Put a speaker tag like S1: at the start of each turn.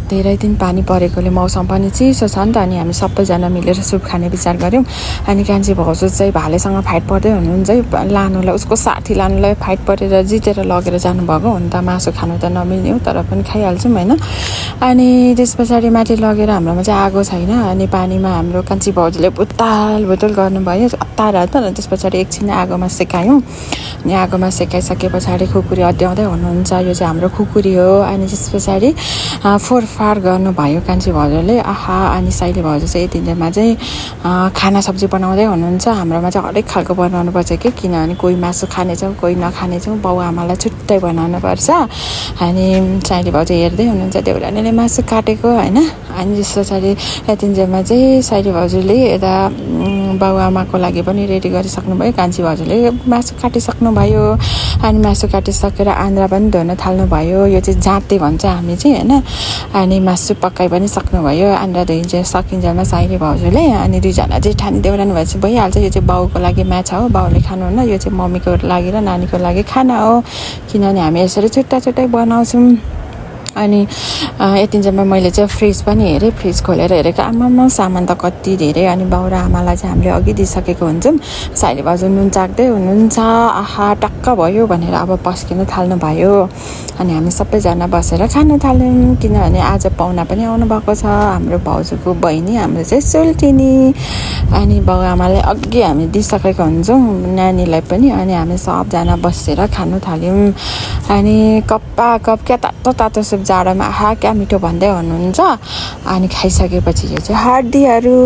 S1: धेरै दिन पानी परेकोले मौसम पनि चिसो छ नि त अनि हामी सबैजना मिलेर सुप खाने विचार गर्यौं अनि कान्छी भाउजू चाहिँ भालेसँग फाइट पर्दै हुनुहुन्छ लानुलाई उसको साथी लानुलाई फाइट परेर जितेर लगेर जानुभएको हुन त मासु खानु त नमिल्ने हो तर पनि खाइहाल्छौं हैन अनि त्यसपछि माथि लगेर हाम्रोमा चाहिँ आगो छैन अनि पानीमा हाम्रो कान्छी भाउजूले बुतल गर्नुभयो अत्तार अनि त्यसपछि एकछिन आगोमा सेकायौं अनि आगोमा सेकाइसकेपछि खुकुरी अड्याउँदै हुनुहुन्छ यो चाहिँ हाम्रो खुकुरी हो अनि त्यसपछि फोरफार गर्नुभयो कान्छी भाउजूले आहा अनि साइली भाउजू चाहिँ यतिन्जेलमा चाहिँ खाना सब्जी बनाउँदै हुनुहुन्छ हाम्रोमा चाहिँ हरेक खालको बनाउनु पर्छ के किनभने कोही मासु खानेछौं कोही नखानेछौं बाउ आमालाई छुट्टै बनाउनु पर्छ अनि साइली भाउजू हेर्दै हुनुहुन्छ देउरानीले मासु काटेको हैन अनि त्यसपछि यतिन्जेलमा चाहिँ साइली भाउजूले यता बाउ आमाको लागि पनि रेडी गरिसक्नु भयो कान्छी भाउजूले मासु काटिसक्नु भयो अनि मासु काटिसकेर आन्द्रा पनि धुन थाल्नु भयो यो चाहिँ जाते भन्छ हामी चाहिँ हैन अनि मासु पकाइ पनि सक्नु भयो आन्द्रा धुइन्छ सकिन्जेलमा साइली भाउजूले अनि दुईजना चाहिँ ठानी देउरानी भएपछि भइहाल्छ यो चाहिँ बाउको लागि माछा हो बाउले खानुहुन्न यो चाहिँ मम्मीको लागि र नानीको लागि खाना हो किनभने हामी यसरी छुट्टा बनाउँछौं अनि यतिन्जेलमा मैले चाहिँ फ्रिज पनि हेरेँ फ्रिज खोलेर हेरेको आमामा सामान त कति धेरै अनि बाउ र आमालाई चाहिँ हामीले अघि दिइसकेको हुन्छौं साइली भाउजू नुन चाख्दै हुनुहुन्छ आहा टक्क भयो भनेर अब पस्किन थाल्नु भयो अनि हामी सबैजना बसेर खान थाल्यौं किनभने आज पाहुना पनि आउनु भएको छ हाम्रो भाउजूको बहिनी हाम्रो चाहिँ सुल्टिनी अनि बाउ आमालाई अघि हामी दिइसकेको हुन्छौं नानीलाई पनि अनि हामी सबजना बसेर खान थाल्यौं अनि कप्पा कप क्या तातो सुप जाडोमा आहा क्या मिठो भन्दै हुनुहुन्छ अनि खाइसकेपछि यो चाहिँ हर्दीहरु